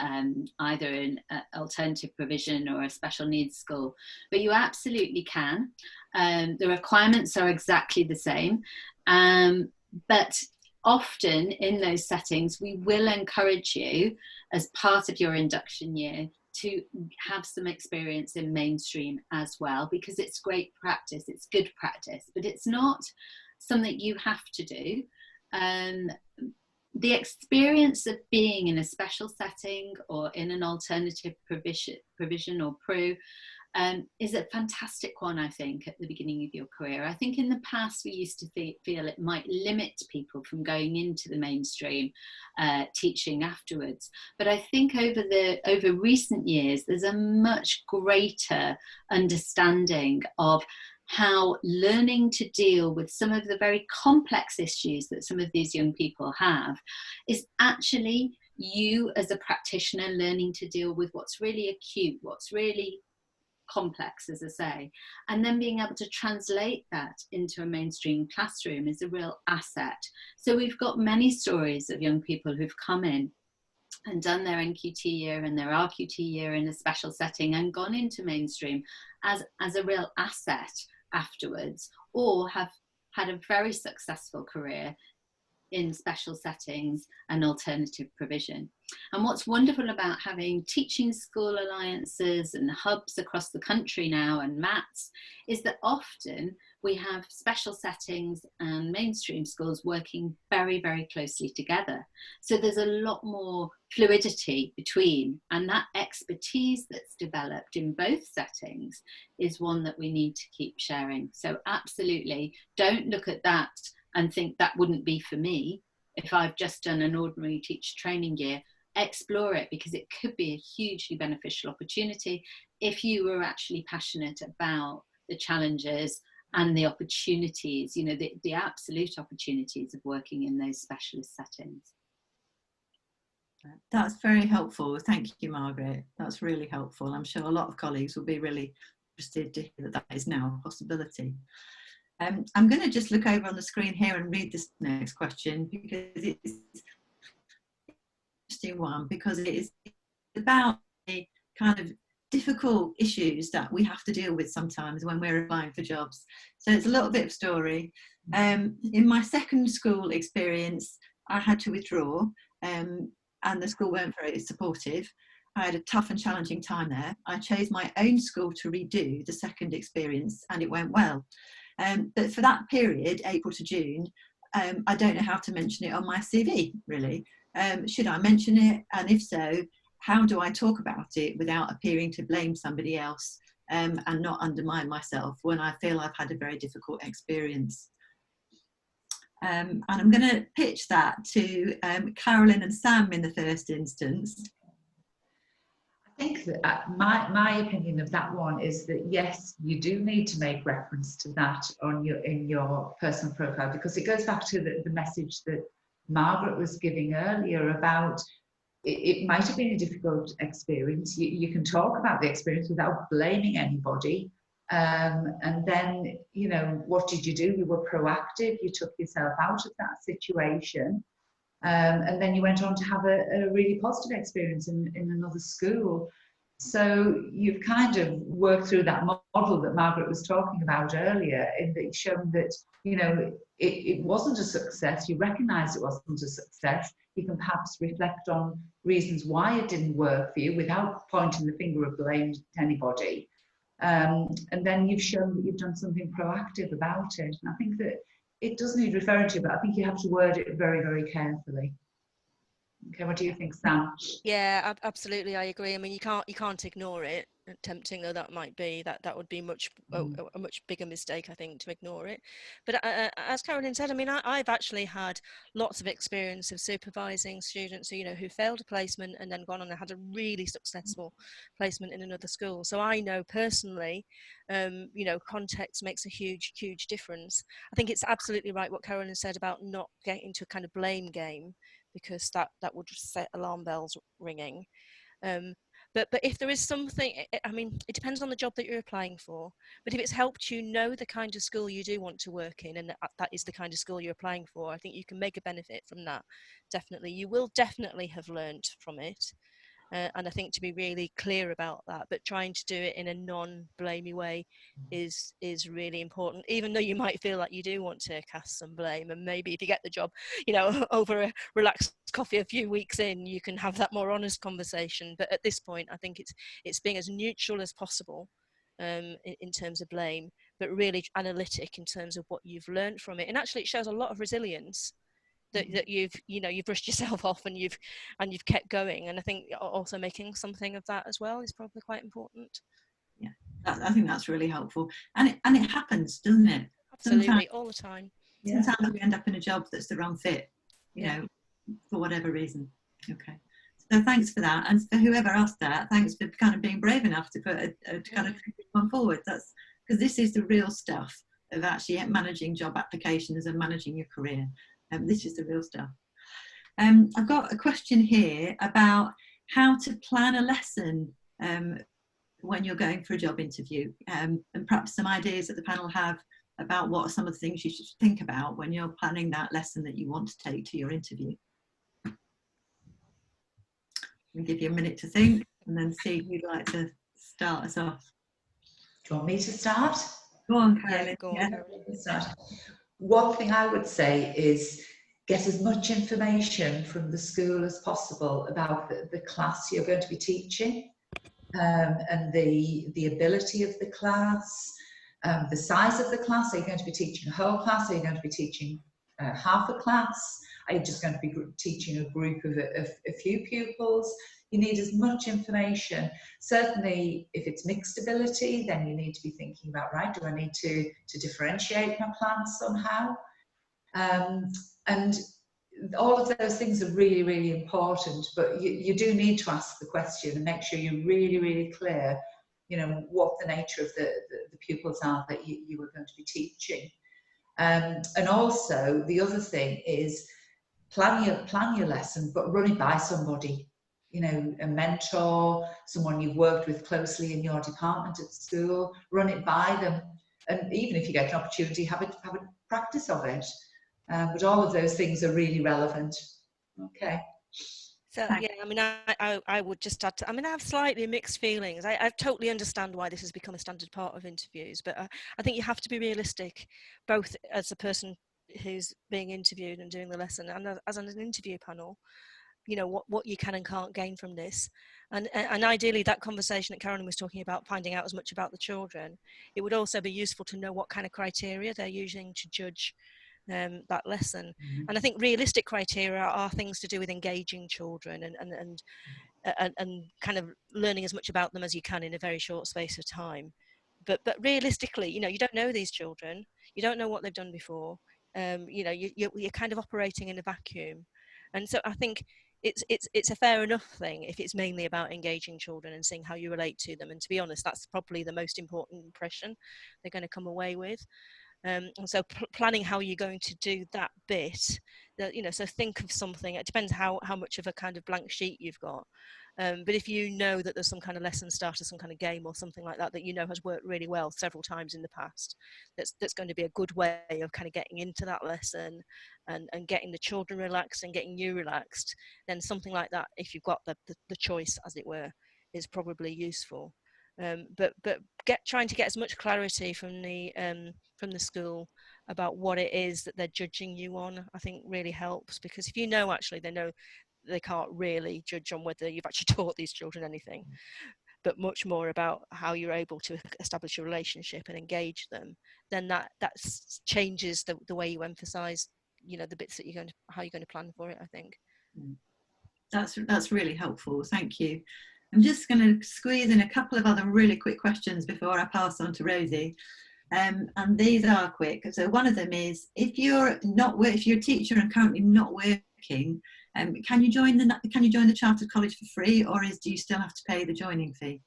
either an alternative provision or a special needs school, but you absolutely can. The requirements are exactly the same, but often in those settings, we will encourage you as part of your induction year to have some experience in mainstream as well, because it's great practice, it's good practice, but it's not something you have to do. The experience of being in a special setting or in an alternative provision or PRU is a fantastic one, I think, at the beginning of your career. I think in the past we used to feel it might limit people from going into the mainstream teaching afterwards. But I think over recent years, there's a much greater understanding of how learning to deal with some of the very complex issues that some of these young people have is actually you as a practitioner learning to deal with what's really acute, what's really complex, as I say, and then being able to translate that into a mainstream classroom is a real asset. So we've got many stories of young people who've come in and done their NQT year and their RQT year in a special setting and gone into mainstream as a real asset afterwards, or have had a very successful career in special settings and alternative provision. And what's wonderful about having teaching school alliances and hubs across the country now and MATs is that often we have special settings and mainstream schools working very, very closely together. So there's a lot more fluidity between, and that expertise that's developed in both settings is one that we need to keep sharing. So absolutely, don't look at that and think that wouldn't be for me if I've just done an ordinary teacher training year. Explore it, because it could be a hugely beneficial opportunity if you were actually passionate about the challenges and the opportunities, you know, the absolute opportunities of working in those specialist settings. That's very helpful. Thank you, Margaret. That's really helpful. I'm sure a lot of colleagues will be really interested to hear that is now a possibility. I'm going to just look over on the screen here and read this next question, because it's an interesting one, because it is about the kind of difficult issues that we have to deal with sometimes when we're applying for jobs. So it's a little bit of story. In my second school experience, I had to withdraw, and the school weren't very supportive. I had a tough and challenging time there. I chose my own school to redo the second experience, and it went well. But for that period, April to June, I don't know how to mention it on my CV, really. Should I mention it? And if so, how do I talk about it without appearing to blame somebody else and not undermine myself when I feel I've had a very difficult experience? And I'm going to pitch that to Carolyn and Sam in the first instance. I think that my opinion of that one is that yes, you do need to make reference to that in your personal profile, because it goes back to the message that Margaret was giving earlier about it might have been a difficult experience. You can talk about the experience without blaming anybody. And then, you know, what did you do? You were proactive. You took yourself out of that situation. And then you went on to have a really positive experience in another school. So you've kind of worked through that model that Margaret was talking about earlier, in that you've shown that, you know, it wasn't a success. You recognise it wasn't a success. You can perhaps reflect on reasons why it didn't work for you without pointing the finger of blame to anybody. And then you've shown that you've done something proactive about it. And I think that it does need referring to, but I think you have to word it very, very carefully. Okay, what do you think, Sam? Yeah, absolutely, I agree. I mean, you can't ignore it. Tempting though that might be, that would be a much bigger mistake, I think, to ignore it. But as Carolyn said, I mean, I've actually had lots of experience of supervising students who, you know, who failed a placement and then gone on and had a really successful placement in another school. So I know personally, you know, context makes a huge difference. I think it's absolutely right what Carolyn said about not getting into a kind of blame game, because that would set alarm bells ringing. But if there is something, I mean, it depends on the job that you're applying for. But if it's helped you know the kind of school you do want to work in, and that is the kind of school you're applying for, I think you can make a benefit from that. Definitely, you will definitely have learned from it. And I think to be really clear about that, but trying to do it in a non-blamey way is really important, even though you might feel like you do want to cast some blame. And maybe if you get the job, you know, over a relaxed coffee a few weeks in, you can have that more honest conversation. But at this point, I think it's being as neutral as possible in terms of blame, but really analytic in terms of what you've learned from it. And actually, it shows a lot of resilience. That you've brushed yourself off and you've kept going. And I think also making something of that as well is probably quite important. Yeah, I think that's really helpful, and it happens, doesn't it? Absolutely, sometimes, all the time. Sometimes we end up in a job that's the wrong fit, you know, for whatever reason. Okay, so thanks for that, and for whoever asked that, thanks for kind of being brave enough to put to kind of one forward. That's because this is the real stuff of actually managing job applications and managing your career. This is the real stuff. I've got a question here about how to plan a lesson when you're going for a job interview, and perhaps some ideas that the panel have about what are some of the things you should think about when you're planning that lesson that you want to take to your interview. We'll give you a minute to think and then see who'd like to start us off. Do you want me to start? Go on, Carolyn. Yeah, go on, Carolyn. Start. One thing I would say is get as much information from the school as possible about the class you're going to be teaching, and the ability of the class, the size of the class. Are you going to be teaching a whole class? Are you going to be teaching half a class? Are you just going to be teaching a group of a few pupils? You need as much information. Certainly, if it's mixed ability, then you need to be thinking about, right, do I need to differentiate my plans somehow? And all of those things are really, really important, but you do need to ask the question and make sure you're really, really clear, you know, what the nature of the pupils are that you are going to be teaching. And also, the other thing is plan your lesson, but run it by somebody, you know, a mentor, someone you've worked with closely in your department at school. Run it by them, and even if you get an opportunity, have a practice of it. But all of those things are really relevant. Okay. So yeah, I mean, I would just add to, I mean, I have slightly mixed feelings. I totally understand why this has become a standard part of interviews, but I think you have to be realistic, both as a person who's being interviewed and doing the lesson, and as an interview panel, you know, what you can and can't gain from this. And ideally, that conversation that Carolyn was talking about, finding out as much about the children, it would also be useful to know what kind of criteria they're using to judge that lesson. And I think realistic criteria are things to do with engaging children and kind of learning as much about them as you can in a very short space of time. But realistically, you know, you don't know these children, you don't know what they've done before. You know, you're kind of operating in a vacuum, and so I think it's a fair enough thing if it's mainly about engaging children and seeing how you relate to them. And to be honest, that's probably the most important impression they're going to come away with. And so planning how you're going to do that bit, you know, so think of something. It depends how much of a kind of blank sheet you've got. But if you know that there's some kind of lesson starter, some kind of game or something like that you know has worked really well several times in the past, that's going to be a good way of kind of getting into that lesson and getting the children relaxed and getting you relaxed, then something like that, if you've got the choice, as it were, is probably useful. But trying to get as much clarity from the school about what it is that they're judging you on, I think really helps, because if you know actually they can't really judge on whether you've actually taught these children anything, but much more about how you're able to establish a relationship and engage them, then that changes the way you emphasize, you know, the bits that how you're going to plan for it, I think. That's really helpful, thank you. I'm just going to squeeze in a couple of other really quick questions before I pass on to Rosie. And these are quick. So one of them is, if you're a teacher and currently not working, can you join the Chartered College for free, or do you still have to pay the joining fee?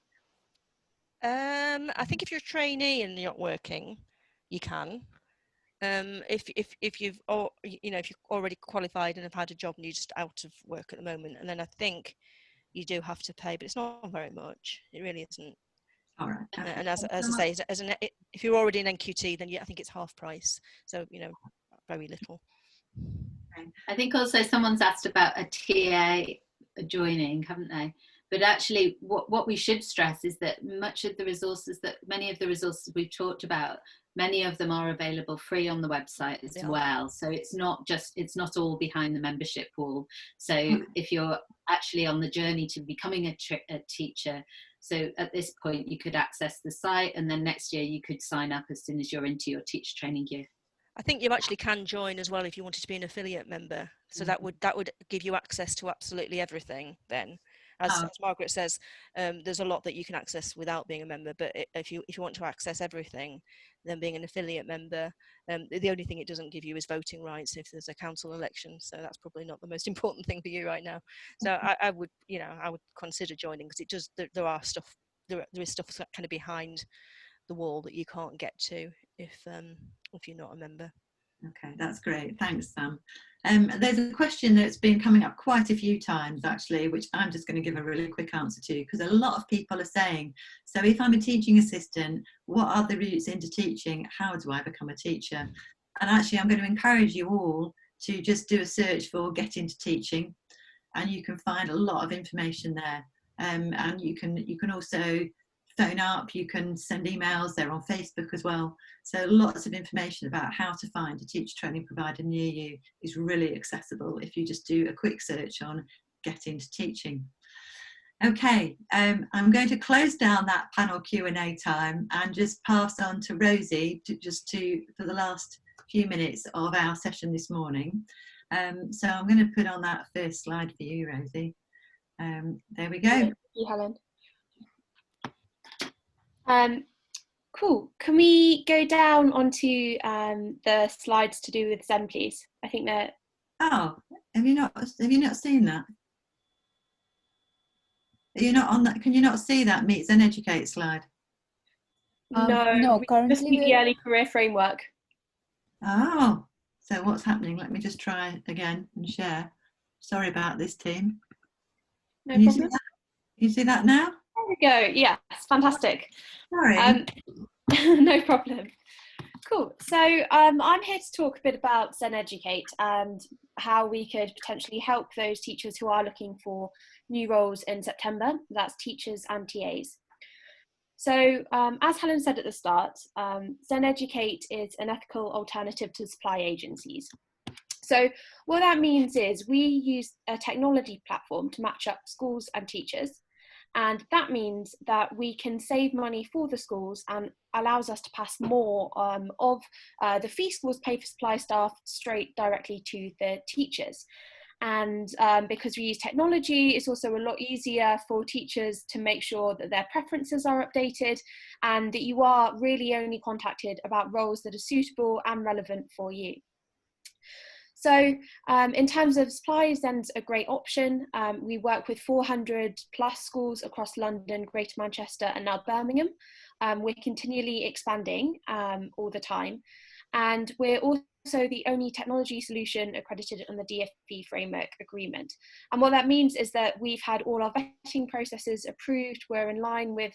I think if you're a trainee and you're not working, you can. If you've already qualified and have had a job and you're just out of work at the moment, and then I think you do have to pay, but it's not very much. It really isn't. All right. Okay. And as I say, if you're already in NQT, then I think it's half price. So, you know, very little. I think also someone's asked about a TA joining, haven't they? But actually, what we should stress is that many of the resources we've talked about, many of them are available free on the website as well. So it's not all behind the membership wall. So if you're actually on the journey to becoming a teacher, so at this point you could access the site, and then next year you could sign up as soon as you're into your teacher training year. I think you actually can join as well if you wanted to be an affiliate member. So that would give you access to absolutely everything then. As Margaret says, there's a lot that you can access without being a member, but if you want to access everything, then being an affiliate member, the only thing it doesn't give you is voting rights if there's a council election. So that's probably not the most important thing for you right now. So I would consider joining, because it does. There is stuff kind of behind the wall that you can't get to if you're not a member. Okay, that's great. Thanks, Sam. There's a question that's been coming up quite a few times, actually, which I'm just going to give a really quick answer to, because a lot of people are saying, so if I'm a teaching assistant, what are the routes into teaching? How do I become a teacher? And actually, I'm going to encourage you all to just do a search for Get Into Teaching, and you can find a lot of information there. And you can also phone up, you can send emails, they're on Facebook as well. So lots of information about how to find a teacher training provider near you is really accessible if you just do a quick search on Get Into Teaching. Okay, I'm going to close down that panel Q&A time and just pass on to Rosie for the last few minutes of our session this morning. So I'm going to put on that first slide for you, Rosie. There we go. Thank you, Helen. Cool. Can we go down onto the slides to do with Zen, please? I think that. Oh, have you not seen that? Are you not on that? Can you not see that Meet Zen Educate slide? No, currently just the early career framework. Oh, so what's happening? Let me just try again and share. Sorry about this, team. No Can you problem. see that? Can you see that now? There we go. Yes, fantastic. Sorry. No problem. Cool. So I'm here to talk a bit about Zen Educate and how we could potentially help those teachers who are looking for new roles in September. That's teachers and TAs. So as Helen said at the start, Zen Educate is an ethical alternative to supply agencies. So what that means is we use a technology platform to match up schools and teachers. And that means that we can save money for the schools and allows us to pass more of the fee schools pay for supply staff straight directly to the teachers. And because we use technology, it's also a lot easier for teachers to make sure that their preferences are updated and that you are really only contacted about roles that are suitable and relevant for you. So in terms of supply, Zen's a great option. We work with 400 plus schools across London, Greater Manchester and now Birmingham. We're continually expanding all the time. And we're also the only technology solution accredited on the DFE framework agreement. And what that means is that we've had all our vetting processes approved. We're in line with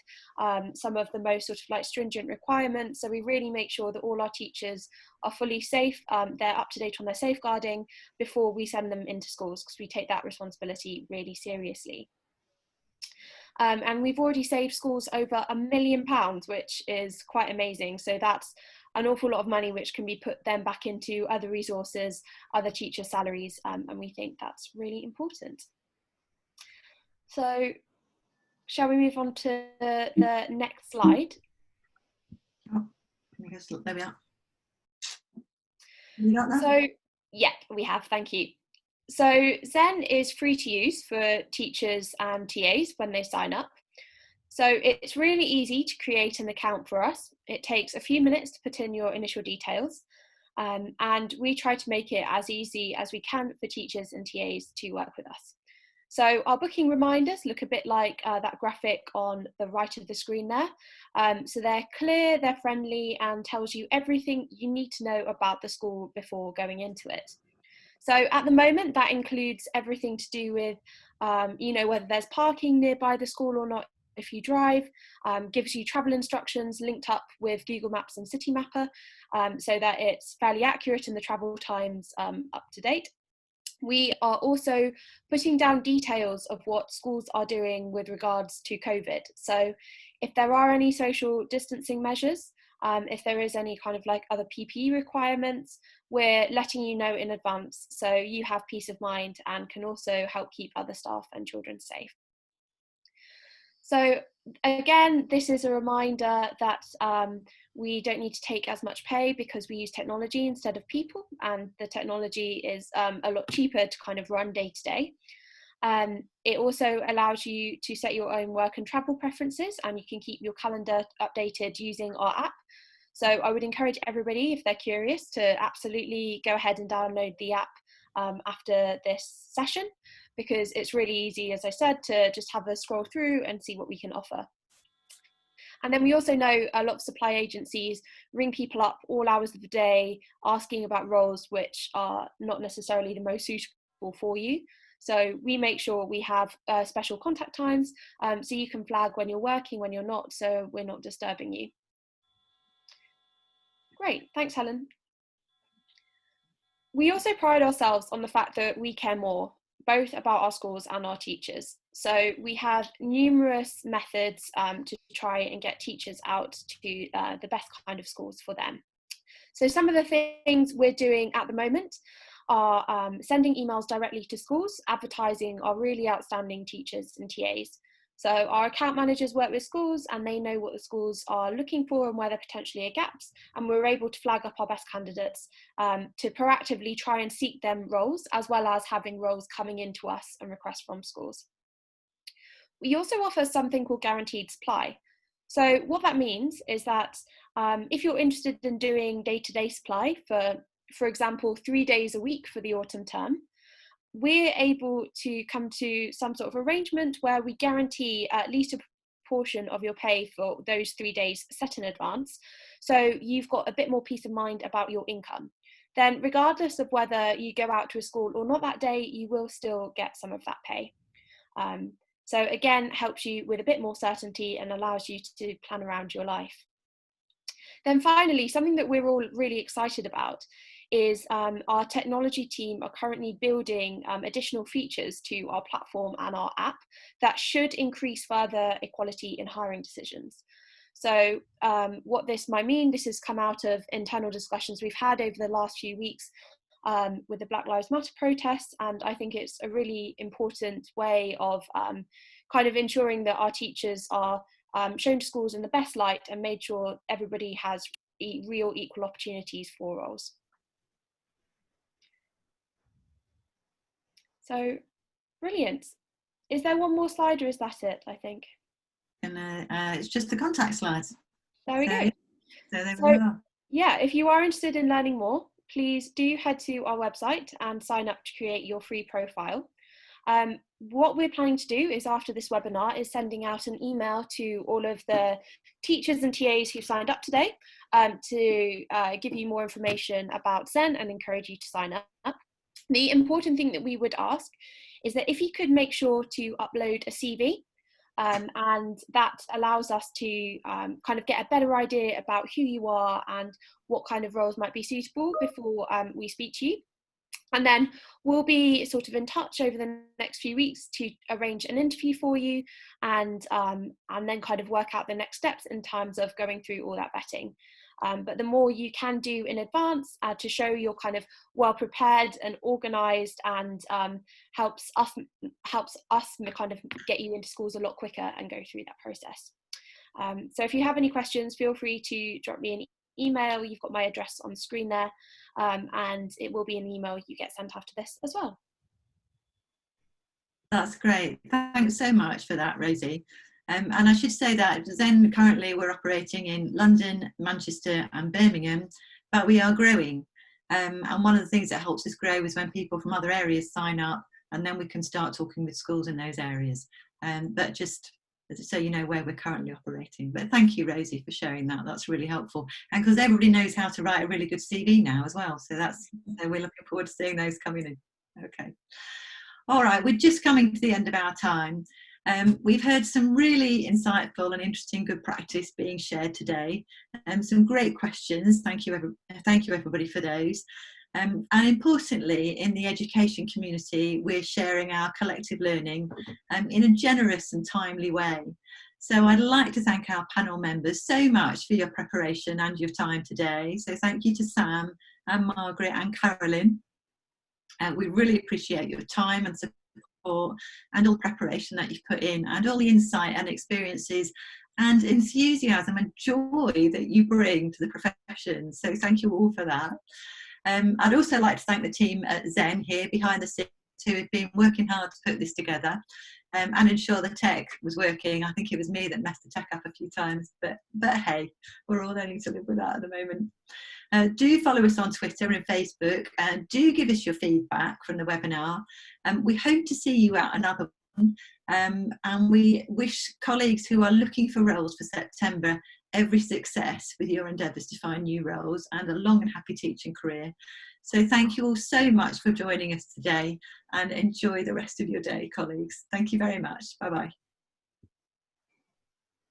some of the most sort of like stringent requirements. So we really make sure that all our teachers are fully safe. They're up to date on their safeguarding before we send them into schools, because we take that responsibility really seriously. And we've already saved schools over £1 million, which is quite amazing. So that's an awful lot of money which can be put then back into other resources, other teacher salaries, and we think that's really important. So shall we move on to the next slide? Oh, there we are. You got that? So yeah, we have, thank you. So Zen is free to use for teachers and TAs when they sign up. So it's really easy to create an account for us. It takes a few minutes to put in your initial details. And we try to make it as easy as we can for teachers and TAs to work with us. So our booking reminders look a bit like that graphic on the right of the screen there. So they're clear, they're friendly, and tells you everything you need to know about the school before going into it. So at the moment, that includes everything to do with, whether there's parking nearby the school or not if you drive, gives you travel instructions linked up with Google Maps and Citymapper, so that it's fairly accurate and the travel times up to date. We are also putting down details of what schools are doing with regards to COVID. So if there are any social distancing measures, if there is any kind of like other PPE requirements, we're letting you know in advance so you have peace of mind and can also help keep other staff and children safe. So again, this is a reminder that we don't need to take as much pay because we use technology instead of people, and the technology is a lot cheaper to kind of run day to day. It also allows you to set your own work and travel preferences, and you can keep your calendar updated using our app. So I would encourage everybody, if they're curious, to absolutely go ahead and download the app after this session, because it's really easy, as I said, to just have a scroll through and see what we can offer. And then we also know a lot of supply agencies ring people up all hours of the day asking about roles which are not necessarily the most suitable for you. So we make sure we have special contact times, so you can flag when you're working, when you're not, so we're not disturbing you. Great, thanks Helen. We also pride ourselves on the fact that we care more, both about our schools and our teachers. So we have numerous methods to try and get teachers out to the best kind of schools for them. So some of the things we're doing at the moment are sending emails directly to schools, advertising our really outstanding teachers and TAs. So our account managers work with schools and they know what the schools are looking for and where there potentially are gaps, and we're able to flag up our best candidates to proactively try and seek them roles, as well as having roles coming into us and requests from schools. We also offer something called guaranteed supply. So what that means is that if you're interested in doing day-to-day supply for example, 3 days a week for the autumn term, we're able to come to some sort of arrangement where we guarantee at least a portion of your pay for those 3 days set in advance. So you've got a bit more peace of mind about your income. Then regardless of whether you go out to a school or not that day, you will still get some of that pay. So again, helps you with a bit more certainty and allows you to plan around your life. Then finally, something that we're all really excited about is our technology team are currently building additional features to our platform and our app that should increase further equality in hiring decisions. So what this might mean, this has come out of internal discussions we've had over the last few weeks with the Black Lives Matter protests, and I think it's a really important way of kind of ensuring that our teachers are shown to schools in the best light and made sure everybody has real equal opportunities for roles. So, brilliant. Is there one more slide or is that it, I think? And it's just the contact slides. There we go. So there we are. Yeah, if you are interested in learning more, please do head to our website and sign up to create your free profile. What we're planning to do is after this webinar is sending out an email to all of the teachers and TAs who signed up today to give you more information about Zen and encourage you to sign up. The important thing that we would ask is that if you could make sure to upload a CV, and that allows us to kind of get a better idea about who you are and what kind of roles might be suitable before we speak to you. And then we'll be sort of in touch over the next few weeks to arrange an interview for you and then kind of work out the next steps in terms of going through all that vetting. But the more you can do in advance to show you're kind of well prepared and organised, and helps us kind of get you into schools a lot quicker and go through that process. So if you have any questions, feel free to drop me an email. You've got my address on the screen there, and it will be an email you get sent after this as well. That's great. Thanks so much for that, Rosie. And I should say that Zen currently we're operating in London, Manchester and Birmingham, but we are growing. And one of the things that helps us grow is when people from other areas sign up, and then we can start talking with schools in those areas. But just so you know where we're currently operating. But thank you, Rosie, for sharing that. That's really helpful. And because everybody knows how to write a really good CV now as well. So so we're looking forward to seeing those coming in. Okay. All right, we're just coming to the end of our time. We've heard some really insightful and interesting good practice being shared today, and some great questions. Thank you everybody for those. And importantly, in the education community, we're sharing our collective learning in a generous and timely way. So I'd like to thank our panel members so much for your preparation and your time today. So thank you to Sam and Margaret and Carolyn. We really appreciate your time and support and all preparation that you've put in, and all the insight and experiences and enthusiasm and joy that you bring to the profession. So thank you all for that. I'd also like to thank the team at Zen here behind the scenes who have been working hard to put this together and ensure the tech was working. I think it was me that messed the tech up a few times, but hey, we're all learning to live with that at the moment. Do follow us on Twitter and Facebook, and do give us your feedback from the webinar. We hope to see you at another and we wish colleagues who are looking for roles for September every success with your endeavours to find new roles and a long and happy teaching career. So thank you all so much for joining us today, and enjoy the rest of your day, colleagues. Thank you very much. Bye bye.